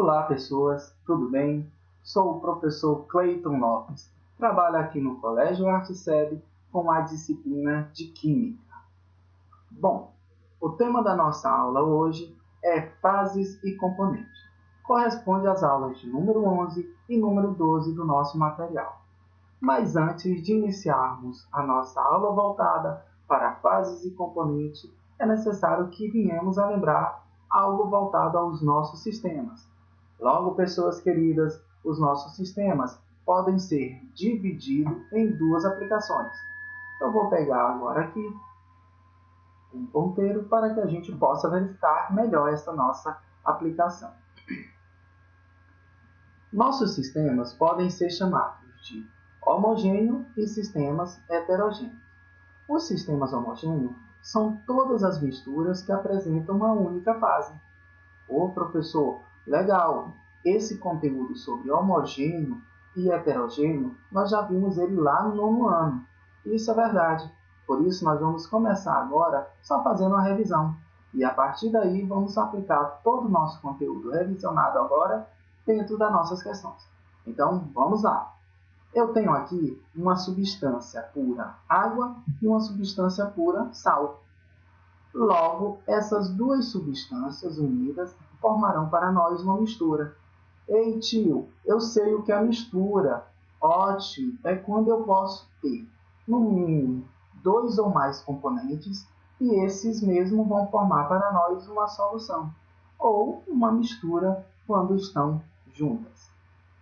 Olá, pessoas, tudo bem? Sou o professor Cleiton Lopes. Trabalho aqui no Colégio Artes-SEB com a disciplina de Química. Bom, o tema da nossa aula hoje é fases e componentes. Corresponde às aulas de número 11 e número 12 do nosso material. Mas antes de iniciarmos a nossa aula voltada para fases e componentes, é necessário que venhamos a lembrar algo voltado aos nossos sistemas. Logo, pessoas queridas, os nossos sistemas podem ser divididos em duas aplicações. Eu vou pegar agora aqui um ponteiro para que a gente possa verificar melhor essa nossa aplicação. Nossos sistemas podem ser chamados de homogêneo e sistemas heterogêneos. Os sistemas homogêneos são todas as misturas que apresentam uma única fase. Ô, professor, legal! Esse conteúdo sobre homogêneo e heterogêneo, nós já vimos ele lá no 9º ano. Isso é verdade. Por isso, nós vamos começar agora só fazendo uma revisão. E a partir daí, vamos aplicar todo o nosso conteúdo revisionado agora dentro das nossas questões. Então, vamos lá. Eu tenho aqui uma substância pura água e uma substância pura sal. Logo, essas duas substâncias unidas formarão para nós uma mistura. Ei, tio, eu sei o que é mistura. Ótimo, é quando eu posso ter, no mínimo, 2 ou mais componentes e esses mesmos vão formar para nós uma solução. Ou uma mistura quando estão juntas.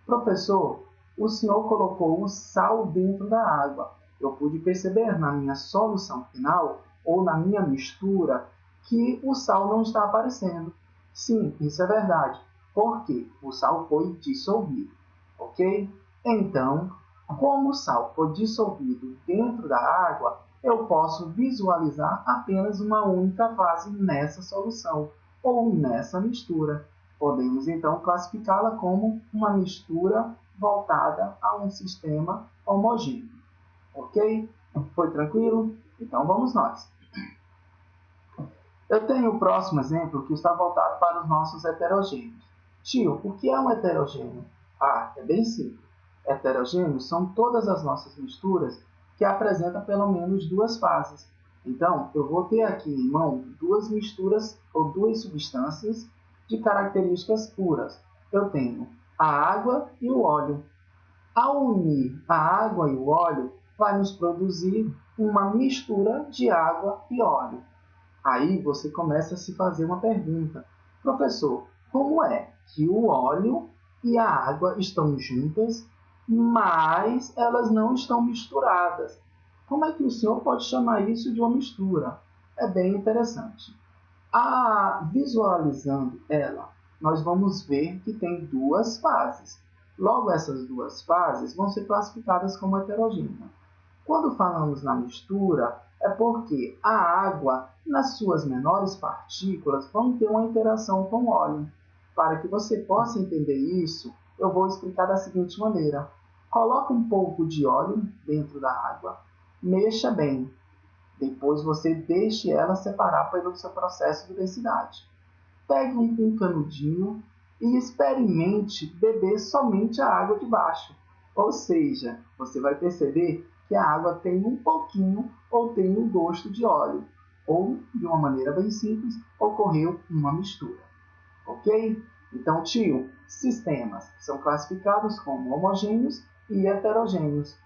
Professor, o senhor colocou o sal dentro da água. Eu pude perceber na minha solução final ou na minha mistura que o sal não está aparecendo. Sim, isso é verdade, porque o sal foi dissolvido, ok? Então, como o sal foi dissolvido dentro da água, eu posso visualizar apenas uma única fase nessa solução ou nessa mistura. Podemos, então, classificá-la como uma mistura voltada a um sistema homogêneo. Ok? Foi tranquilo? Então, vamos nós. Eu tenho o próximo exemplo que está voltado para os nossos heterogêneos. Tio, o que é um heterogêneo? Ah, é bem simples. Heterogêneos são todas as nossas misturas que apresentam pelo menos 2 fases. Então, eu vou ter aqui em mão 2 misturas ou 2 substâncias de características puras. Eu tenho a água e o óleo. Ao unir a água e o óleo, vai nos produzir uma mistura de água e óleo. Aí você começa a se fazer uma pergunta. Professor, como é que o óleo e a água estão juntas, mas elas não estão misturadas? Como é que o senhor pode chamar isso de uma mistura? É bem interessante. Visualizando ela, nós vamos ver que tem 2 fases. Logo, essas 2 fases vão ser classificadas como heterogêneas. Quando falamos na mistura, é porque a água, nas suas menores partículas, vão ter uma interação com o óleo. Para que você possa entender isso, eu vou explicar da seguinte maneira. Coloque um pouco de óleo dentro da água, mexa bem. Depois você deixe ela separar pelo seu processo de densidade. Pegue um canudinho e experimente beber somente a água de baixo. Ou seja, você vai perceber que a água tem um pouquinho ou tem um gosto de óleo. Ou, de uma maneira bem simples, ocorreu uma mistura. Ok? Então, tio, sistemas são classificados como homogêneos e heterogêneos.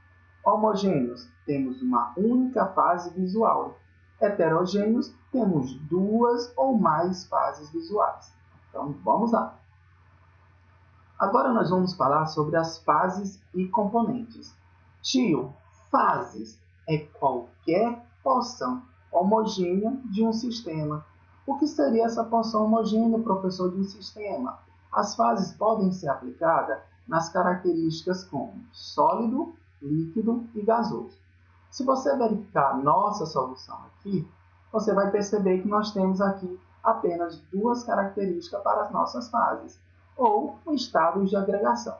Homogêneos, temos uma única fase visual. Heterogêneos, temos 2 ou mais fases visuais. Então, vamos lá. Agora nós vamos falar sobre as fases e componentes. Tio, fases é qualquer porção homogênea de um sistema. O que seria essa porção homogênea, professor, de um sistema? As fases podem ser aplicadas nas características como sólido, líquido e gasoso. Se você verificar a nossa solução aqui, você vai perceber que nós temos aqui apenas 2 características para as nossas fases, ou o estado de agregação.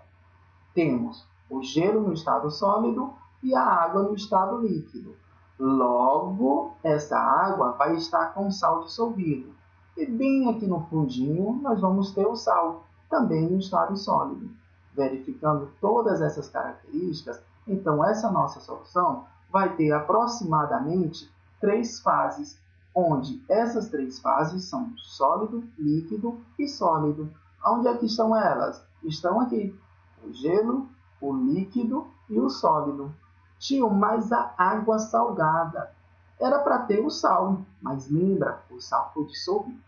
Temos o gelo no estado sólido e a água no estado líquido. Logo, essa água vai estar com sal dissolvido. E bem aqui no fundinho, nós vamos ter o sal. também no estado sólido. Verificando todas essas características, então essa nossa solução vai ter aproximadamente 3 fases, onde essas 3 fases são sólido, líquido e sólido. Onde é que estão elas? Estão aqui, o gelo, o líquido e o sólido. Tio, mas a água salgada era para ter o sal, mas lembra, o sal foi dissolvido.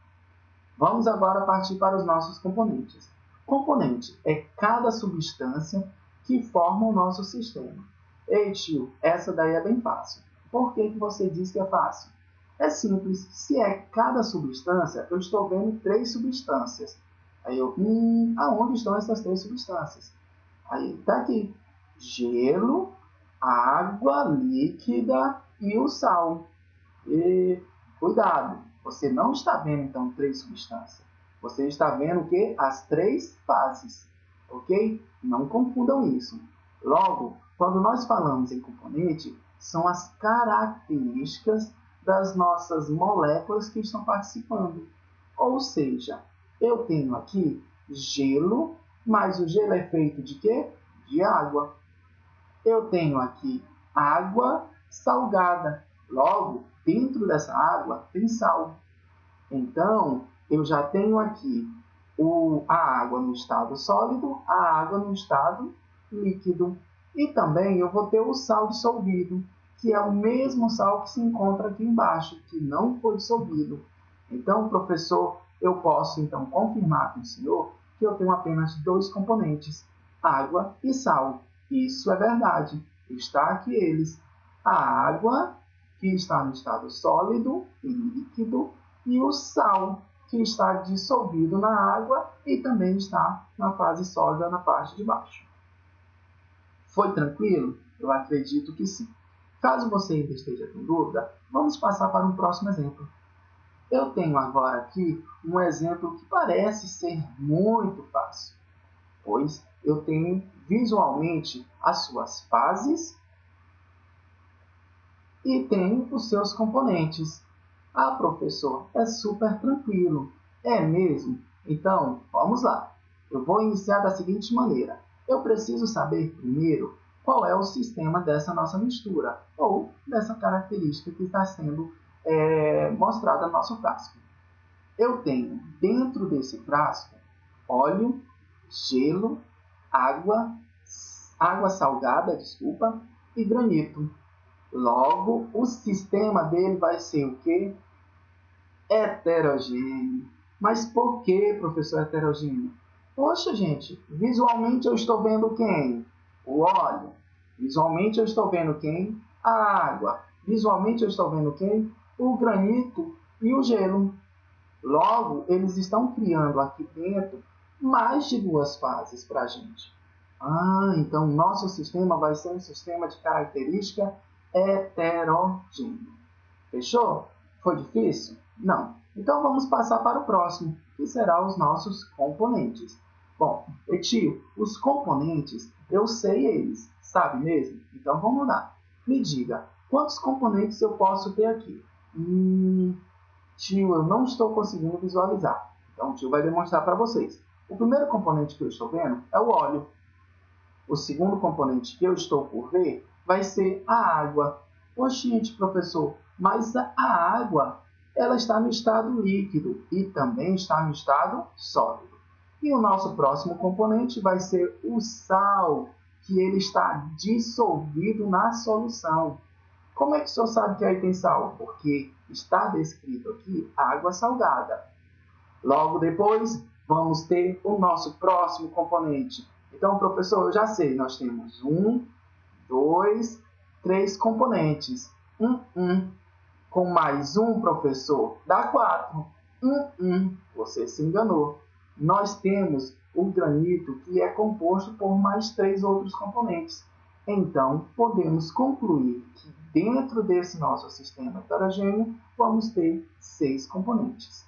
Vamos agora partir para os nossos componentes. Componente é cada substância que forma o nosso sistema. Ei, tio, essa daí é bem fácil. Por que você diz que é fácil? É simples. Se é cada substância, eu estou vendo 3 substâncias. Aí eu, aonde estão essas 3 substâncias? Aí está aqui. Gelo, água líquida e o sal. E cuidado, você não está vendo então 3 substâncias. Você está vendo o que? As 3 fases, ok? Não confundam isso. Logo, quando nós falamos em componente, são as características das nossas moléculas que estão participando. Ou seja, eu tenho aqui gelo, mas o gelo é feito de quê? De água. Eu tenho aqui água salgada. Logo, dentro dessa água tem sal. Então, eu já tenho aqui a água no estado sólido, a água no estado líquido. E também eu vou ter o sal dissolvido, que é o mesmo sal que se encontra aqui embaixo, que não foi dissolvido. Então, professor, eu posso então confirmar com o senhor que eu tenho apenas 2 componentes, água e sal. Isso é verdade. Está aqui eles. A água, que está no estado sólido e líquido, e o sal, que está dissolvido na água e também está na fase sólida na parte de baixo. Foi tranquilo? Eu acredito que sim. Caso você ainda esteja com dúvida, vamos passar para um próximo exemplo. Eu tenho agora aqui um exemplo que parece ser muito fácil, pois eu tenho visualmente as suas fases e tenho os seus componentes. Ah, professor, é super tranquilo. É mesmo? Então, vamos lá. Eu vou iniciar da seguinte maneira. Eu preciso saber primeiro qual é o sistema dessa nossa mistura, ou dessa característica que está sendo mostrada no nosso frasco. Eu tenho dentro desse frasco óleo, gelo, água salgada, e granito. Logo, o sistema dele vai ser o quê? Heterogêneo. Mas por que, professor, heterogêneo? Poxa, gente, visualmente eu estou vendo quem? O óleo. Visualmente eu estou vendo quem? A água. Visualmente eu estou vendo quem? O granito e o gelo. Logo, eles estão criando aqui dentro mais de 2 fases para a gente. Então nosso sistema vai ser um sistema de característica heterogêneo. Fechou? Foi difícil? Não. Então vamos passar para o próximo, que será os nossos componentes. Bom, tio, os componentes, eu sei eles, sabe mesmo? Então vamos lá. Me diga, quantos componentes eu posso ter aqui? Tio, eu não estou conseguindo visualizar. Então o tio vai demonstrar para vocês. O primeiro componente que eu estou vendo é o óleo. O segundo componente que eu estou por ver vai ser a água. Oxente, professor, mas a água ela está no estado líquido e também está no estado sólido. E o nosso próximo componente vai ser o sal, que ele está dissolvido na solução. Como é que o senhor sabe que aí tem sal? Porque está descrito aqui água salgada. Logo depois, vamos ter o nosso próximo componente. Então, professor, eu já sei, nós temos 1, 2, 3 componentes. Com mais 1, professor, dá 4. Você se enganou. Nós temos o granito, que é composto por mais 3 outros componentes. Então, podemos concluir que dentro desse nosso sistema heterogêneo, vamos ter 6 componentes.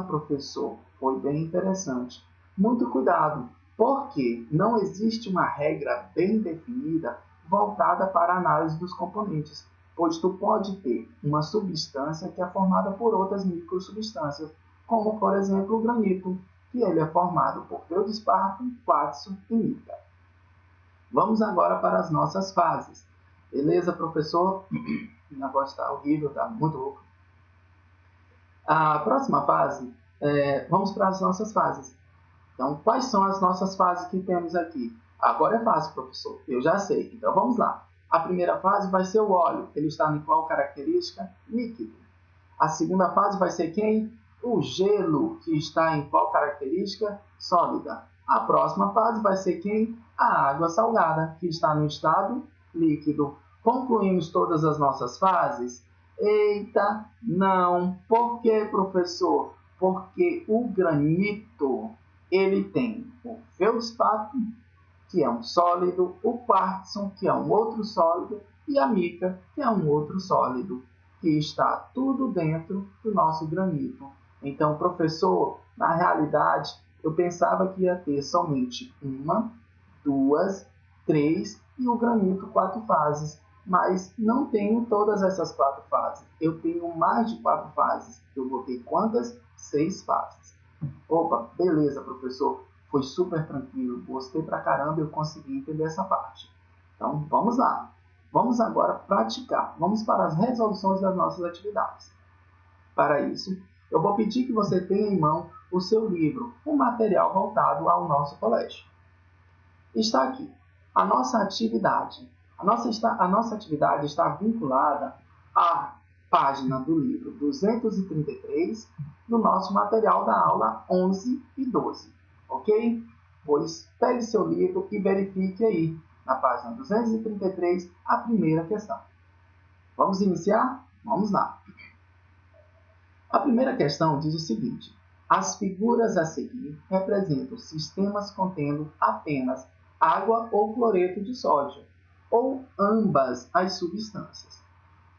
Professor, foi bem interessante. Muito cuidado, porque não existe uma regra bem definida voltada para a análise dos componentes, pois tu pode ter uma substância que é formada por outras microsubstâncias, como, por exemplo, o granito. que ele é formado por feldespato, quartzo e mica. Vamos agora para as nossas fases. Beleza, professor? Minha voz está horrível, está muito rouca. A próxima fase, vamos para as nossas fases. Então, quais são as nossas fases que temos aqui? Agora é fácil, professor. Eu já sei. Então, vamos lá. A primeira fase vai ser o óleo. Ele está em qual característica? Líquido. A segunda fase vai ser quem? O gelo, que está em qual característica? Sólida. A próxima fase vai ser quem? A água salgada, que está no estado líquido. Concluímos todas as nossas fases? Eita, não. Por quê, professor? Porque o granito, ele tem o feldespato, que é um sólido, o quartzo, que é um outro sólido, e a mica, que é um outro sólido, que está tudo dentro do nosso granito. Então, professor, na realidade, eu pensava que ia ter somente uma, duas, três e o granito 4 fases, mas não tenho todas essas 4 fases. Eu tenho mais de 4 fases. Eu vou ter quantas? 6 fases. Opa, beleza, professor. Foi super tranquilo. Gostei pra caramba e eu consegui entender essa parte. Então, vamos lá. Vamos agora praticar. Vamos para as resoluções das nossas atividades. Para isso, eu vou pedir que você tenha em mão o seu livro, um material voltado ao nosso colégio. Está aqui a nossa atividade. A nossa atividade está vinculada à página do livro 233 do nosso material da aula 11 e 12, ok? Pois pegue seu livro e verifique aí, na página 233, a primeira questão. Vamos iniciar? Vamos lá. A primeira questão diz o seguinte: as figuras a seguir representam sistemas contendo apenas água ou cloreto de sódio, ou ambas as substâncias.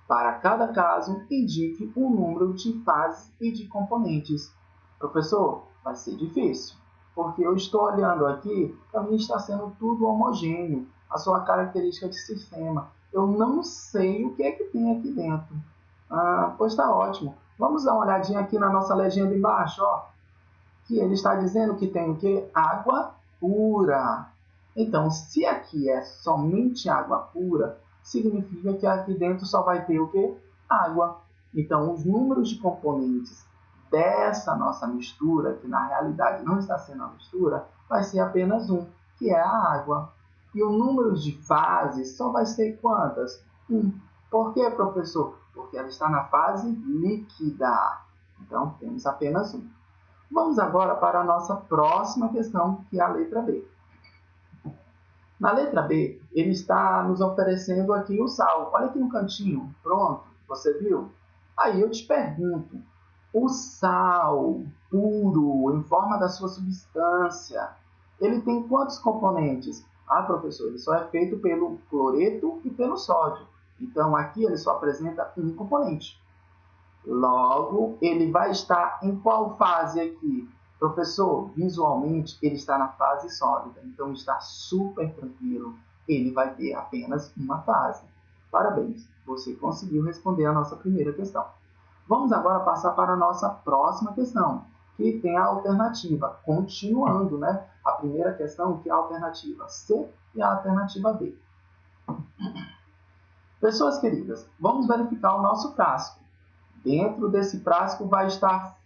Para cada caso, indique o número de fases e de componentes. Professor, vai ser difícil, porque eu estou olhando aqui, para mim está sendo tudo homogêneo, a sua característica de sistema. Eu não sei o que é que tem aqui dentro. Pois está ótimo. Vamos dar uma olhadinha aqui na nossa legenda embaixo, ó, que ele está dizendo que tem o quê? Água pura. Então, se aqui é somente água pura, significa que aqui dentro só vai ter o quê? Água. Então, os números de componentes dessa nossa mistura, que na realidade não está sendo uma mistura, vai ser apenas um, que é a água. E o número de fases só vai ser quantas? 1. Por quê, professor? Porque ela está na fase líquida. Então, temos apenas um. Vamos agora para a nossa próxima questão, que é a letra B. Na letra B, ele está nos oferecendo aqui o sal. Olha aqui no cantinho. Pronto, você viu? Aí eu te pergunto, o sal puro, em forma da sua substância, ele tem quantos componentes? Professor, ele só é feito pelo cloreto e pelo sódio. Então, aqui ele só apresenta um componente. Logo, ele vai estar em qual fase aqui? Professor, visualmente ele está na fase sólida, então está super tranquilo. Ele vai ter apenas uma fase. Parabéns, você conseguiu responder a nossa primeira questão. Vamos agora passar para a nossa próxima questão, que tem a alternativa, continuando, né? A primeira questão, que é a alternativa C e a alternativa B. Pessoas queridas, vamos verificar o nosso frasco. Dentro desse frasco vai estar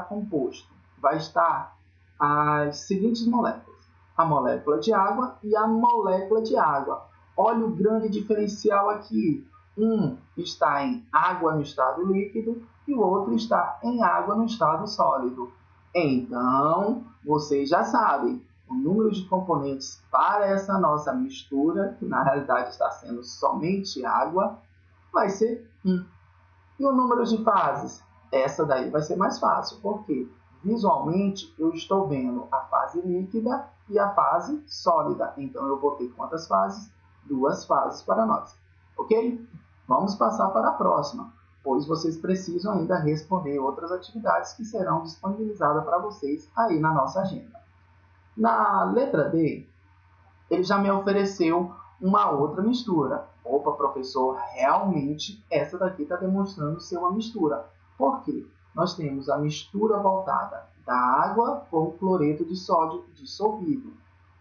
composto, vai estar as seguintes moléculas: a molécula de água e a molécula de água. Olha o grande diferencial aqui. Um está em água no estado líquido e o outro está em água no estado sólido. Então, vocês já sabem, o número de componentes para essa nossa mistura, que na realidade está sendo somente água, vai ser 1. E o número de fases? Essa daí vai ser mais fácil, porque visualmente eu estou vendo a fase líquida e a fase sólida. Então, eu vou ter quantas fases? 2 fases para nós. Ok? Vamos passar para a próxima, pois vocês precisam ainda responder outras atividades que serão disponibilizadas para vocês aí na nossa agenda. Na letra D, ele já me ofereceu uma outra mistura. Opa, professor, realmente essa daqui está demonstrando ser uma mistura. Por quê? Nós temos a mistura voltada da água com cloreto de sódio dissolvido.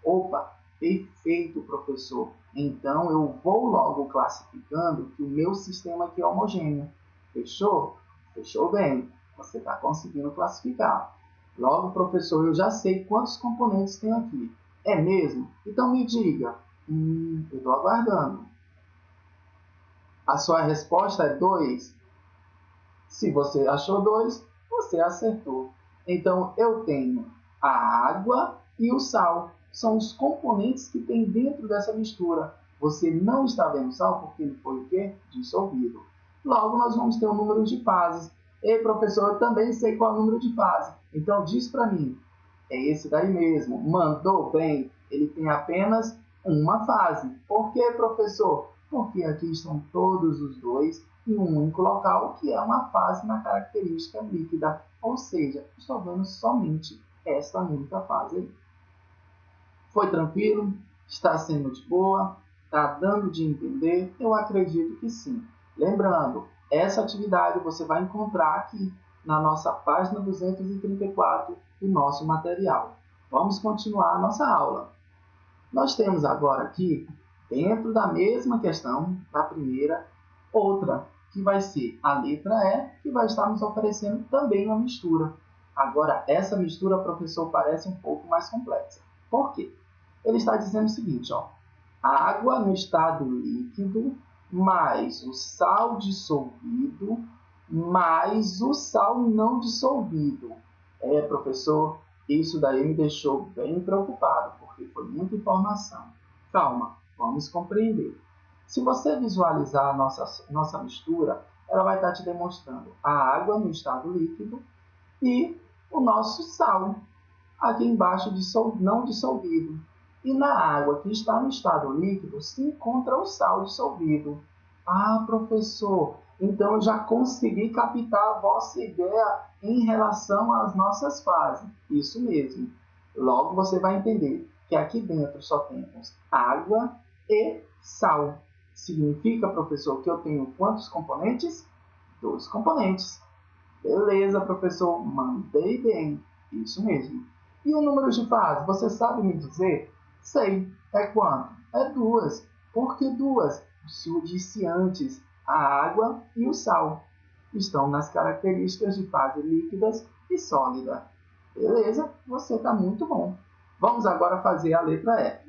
Opa, perfeito, professor. Então, eu vou logo classificando que o meu sistema aqui é homogêneo. Fechou? Fechou bem. Você está conseguindo classificar. Logo, professor, eu já sei quantos componentes tem aqui. É mesmo? Então me diga. Eu estou aguardando. A sua resposta é 2? Se você achou 2, você acertou. Então, eu tenho a água e o sal. São os componentes que tem dentro dessa mistura. Você não está vendo sal porque ele foi o quê? Dissolvido. Logo, nós vamos ter o número de fases. Ei, professor, eu também sei qual é o número de fase. Então, diz para mim. É esse daí mesmo. Mandou bem. Ele tem apenas uma fase. Por quê, professor? Porque aqui estão todos os dois em um único local, que é uma fase na característica líquida. Ou seja, estou vendo somente esta única fase aí. Foi tranquilo? Está sendo de boa? Está dando de entender? Eu acredito que sim. Lembrando, essa atividade você vai encontrar aqui na nossa página 234 do nosso material. Vamos continuar a nossa aula. Nós temos agora aqui, dentro da mesma questão, da primeira, outra, que vai ser a letra E, que vai estar nos oferecendo também uma mistura. Agora, essa mistura, professor, parece um pouco mais complexa. Por quê? Ele está dizendo o seguinte, ó, água no estado líquido, mais o sal dissolvido, mais o sal não dissolvido. Professor, isso daí me deixou bem preocupado, porque foi muita informação. Calma, vamos compreender. Se você visualizar a nossa mistura, ela vai estar te demonstrando a água no estado líquido e o nosso sal, aqui embaixo não dissolvido. E na água que está no estado líquido se encontra o sal dissolvido. Ah, professor, então eu já consegui captar a vossa ideia em relação às nossas fases. Isso mesmo. Logo você vai entender que aqui dentro só temos água e sal. Significa, professor, que eu tenho quantos componentes? 2 componentes. Beleza, professor, mandei bem. Isso mesmo. E o número de fases, você sabe me dizer? Sei. É quanto? É 2. Por que 2? Eu disse antes, a água e o sal estão nas características de fase líquidas e sólida. Beleza? Você está muito bom. Vamos agora fazer a letra F.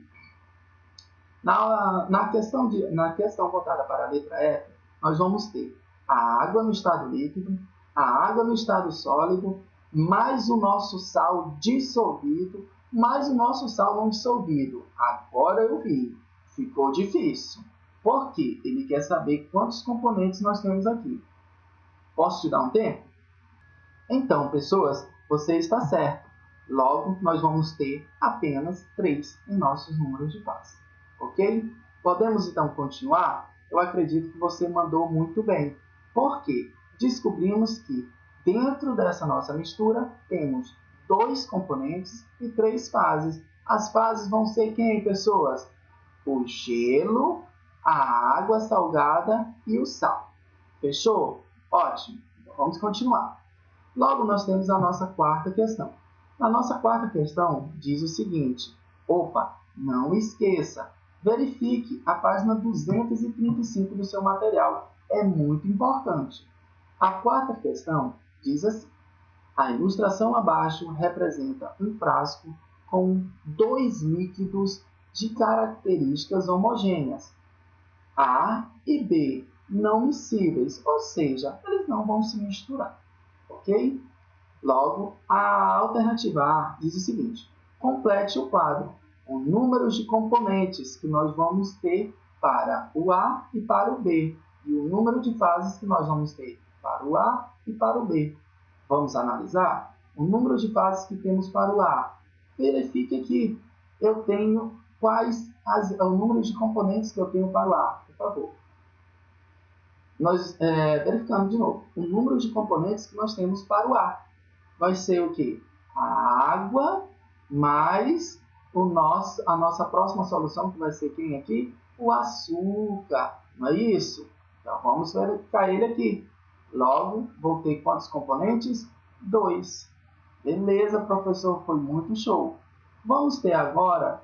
Na questão voltada para a letra F, nós vamos ter a água no estado líquido, a água no estado sólido, mais o nosso sal dissolvido, mais o nosso sal não dissolvido. Agora eu vi. Ficou difícil. Por quê? Ele quer saber quantos componentes nós temos aqui. Posso te dar um tempo? Então, pessoas, você está certo. Logo, nós vamos ter apenas 3 em nossos números de fase. Ok? Podemos então continuar? Eu acredito que você mandou muito bem. Por quê? Descobrimos que dentro dessa nossa mistura temos 2 componentes e 3 fases. As fases vão ser quem, pessoas? O gelo, a água salgada e o sal. Fechou? Ótimo. Então, vamos continuar. Logo, nós temos a nossa quarta questão. Na nossa quarta questão, diz o seguinte. Opa, não esqueça. Verifique a página 235 do seu material. É muito importante. A quarta questão diz assim. A ilustração abaixo representa um frasco com 2 líquidos de características homogêneas, A e B, não miscíveis, ou seja, eles não vão se misturar, ok? Logo, a alternativa A diz o seguinte, complete o quadro com números de componentes que nós vamos ter para o A e para o B, e o número de fases que nós vamos ter para o A e para o B. Vamos analisar o número de fases que temos para o A. Verifique aqui, eu tenho o número de componentes que eu tenho para o A, por favor. Nós, verificando de novo, o número de componentes que nós temos para o A. Vai ser o quê? A água mais a nossa próxima solução, que vai ser quem aqui? O açúcar, não é isso? Então, vamos verificar ele aqui. Logo, vou ter quantos componentes? 2. Beleza, professor, foi muito show. Vamos ter agora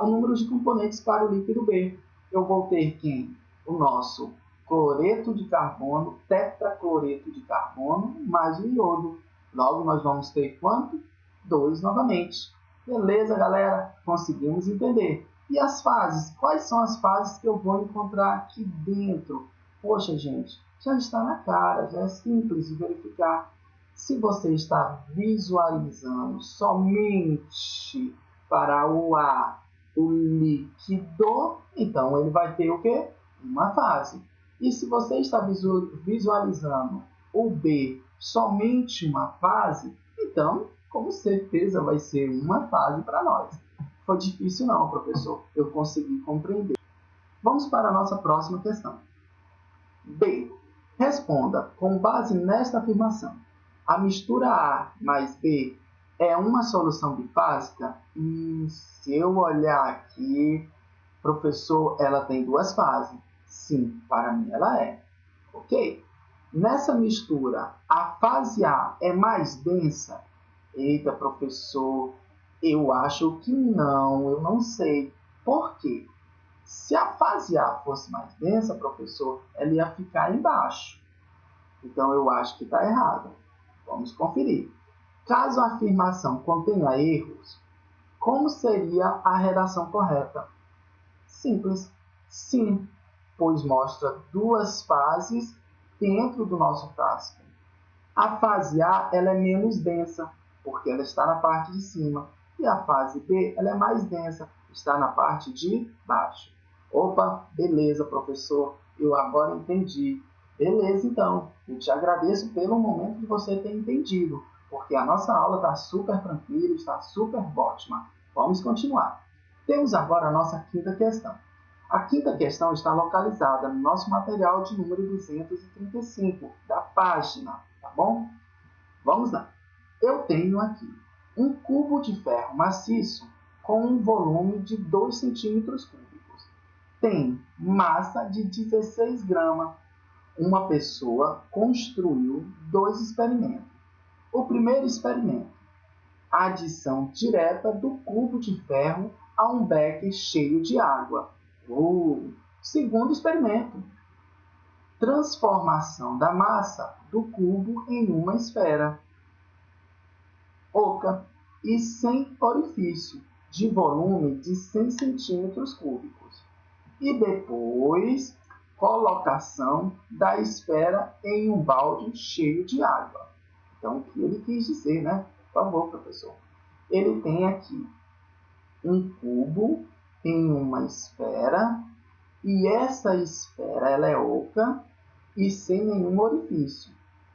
o número de componentes para o líquido B. Eu vou ter quem? O nosso cloreto de carbono, tetracloreto de carbono, mais o iodo. Logo, nós vamos ter quanto? 2 novamente. Beleza, galera? Conseguimos entender. E as fases? Quais são as fases que eu vou encontrar aqui dentro? Poxa, gente, já está na cara, já é simples de verificar. Se você está visualizando somente para o A, o líquido, então ele vai ter o quê? Uma fase. E se você está visualizando o B somente uma fase, então com certeza vai ser uma fase para nós. Foi difícil não, professor. Eu consegui compreender. Vamos para a nossa próxima questão. B. Responda com base nesta afirmação. A mistura A mais B é uma solução bifásica? Se eu olhar aqui, professor, ela tem duas fases. Sim, para mim ela é. Ok? Nessa mistura, a fase A é mais densa? Eita, professor, eu acho que não, eu não sei. Por quê? Se a fase A fosse mais densa, professor, ela ia ficar embaixo. Então eu acho que está errado. Vamos conferir. Caso a afirmação contenha erros, como seria a redação correta? Simples. Sim, pois mostra duas fases dentro do nosso frasco. A fase A ela é menos densa, porque ela está na parte de cima. E a fase B ela é mais densa, está na parte de baixo. Opa, beleza, professor, eu agora entendi. Beleza, então, eu te agradeço pelo momento de você ter entendido, porque a nossa aula está super tranquila, está super ótima. Vamos continuar. Temos agora a nossa quinta questão. A quinta questão está localizada no nosso material de número 235 da página, tá bom? Vamos lá. Eu tenho aqui um cubo de ferro maciço com um volume de 2 centímetros cúbicos. Tem massa de 16 gramas. Uma pessoa construiu 2 experimentos. O primeiro experimento, a adição direta do cubo de ferro a um becker cheio de água. Segundo experimento, transformação da massa do cubo em uma esfera oca e sem orifício, de volume de 100 centímetros cúbicos. E depois, colocação da esfera em um balde cheio de água. Então, o que ele quis dizer, né? Por favor, professor. Ele tem aqui um cubo em uma esfera, e essa esfera ela é oca e sem nenhum orifício.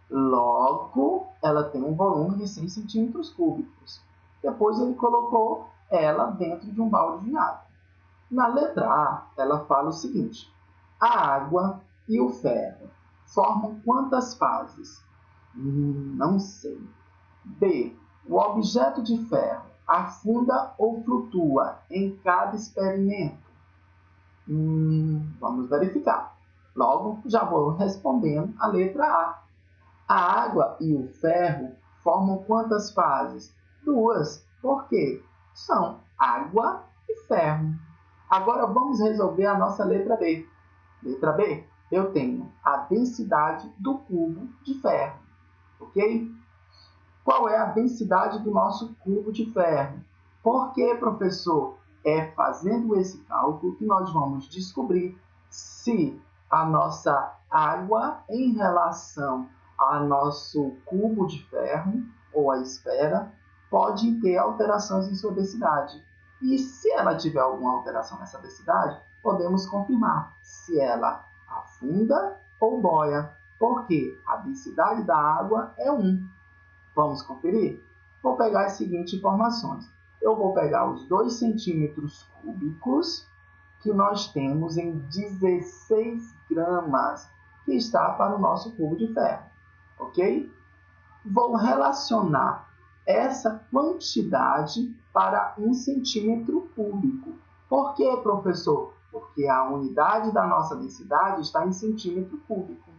Logo, ela tem um volume de 100 centímetros cúbicos. Depois ele colocou ela dentro de um balde de água. Na letra A, ela fala o seguinte: a água e o ferro formam quantas fases? Não sei. B. O objeto de ferro afunda ou flutua em cada experimento? Vamos verificar. Logo, já vou respondendo a letra A. A água e o ferro formam quantas fases? 2. Por quê? São água e ferro. Agora vamos resolver a nossa letra B. Letra B, eu tenho a densidade do cubo de ferro. Ok? Qual é a densidade do nosso cubo de ferro? Por que, professor? É fazendo esse cálculo que nós vamos descobrir se a nossa água em relação ao nosso cubo de ferro ou a esfera pode ter alterações em sua densidade. E se ela tiver alguma alteração nessa densidade, podemos confirmar se ela afunda ou boia, porque a densidade da água é 1. Vamos conferir? Vou pegar as seguintes informações. Eu vou pegar os 2 centímetros cúbicos que nós temos em 16 gramas, que está para o nosso cubo de ferro. Ok? Vou relacionar essa quantidade para 1 centímetro cúbico. Por quê, professor? Porque a unidade da nossa densidade está em centímetro cúbico.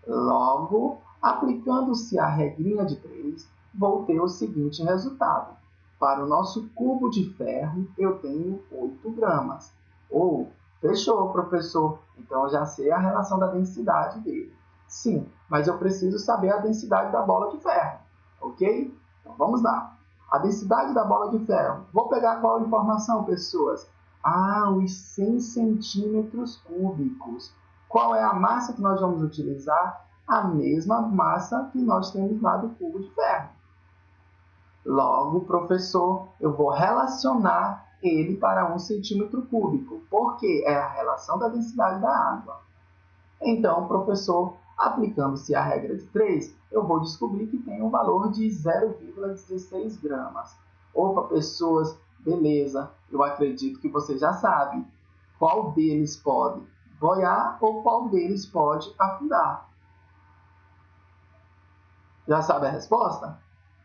Logo, aplicando-se a regrinha de 3, vou ter o seguinte resultado. Para o nosso cubo de ferro, eu tenho 8 gramas. Ou, fechou, professor, então eu já sei a relação da densidade dele. Sim, mas eu preciso saber a densidade da bola de ferro, ok? Então vamos lá. A densidade da bola de ferro. Vou pegar qual informação, pessoas? Os 100 centímetros cúbicos. Qual é a massa que nós vamos utilizar? A mesma massa que nós temos lá do cubo de ferro. Logo, professor, eu vou relacionar ele para 1 centímetro cúbico, porque é a relação da densidade da água. Então, professor, aplicando-se a regra de 3, eu vou descobrir que tem um valor de 0,16 gramas. Opa, pessoas, beleza, eu acredito que você já sabe qual deles pode boiar ou qual deles pode afundar. Já sabe a resposta?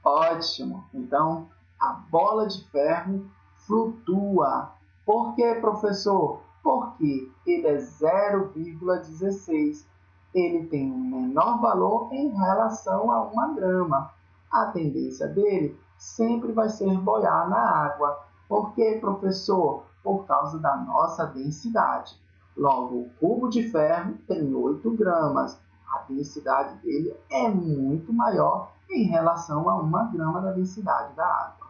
Ótimo! Então, a bola de ferro flutua. Por que, professor? Porque ele é 0,16. Ele tem um menor valor em relação a 1 grama. A tendência dele sempre vai ser boiar na água. Por que, professor? Por causa da nossa densidade. Logo, o cubo de ferro tem 8 gramas. A densidade dele é muito maior em relação a 1 grama da densidade da água.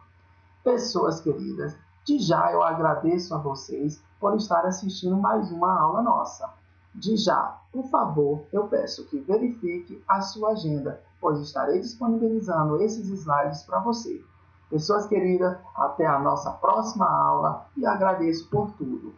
Pessoas queridas, de já eu agradeço a vocês por estar assistindo mais uma aula nossa. De já, por favor, eu peço que verifique a sua agenda, pois estarei disponibilizando esses slides para você. Pessoas queridas, até a nossa próxima aula e agradeço por tudo.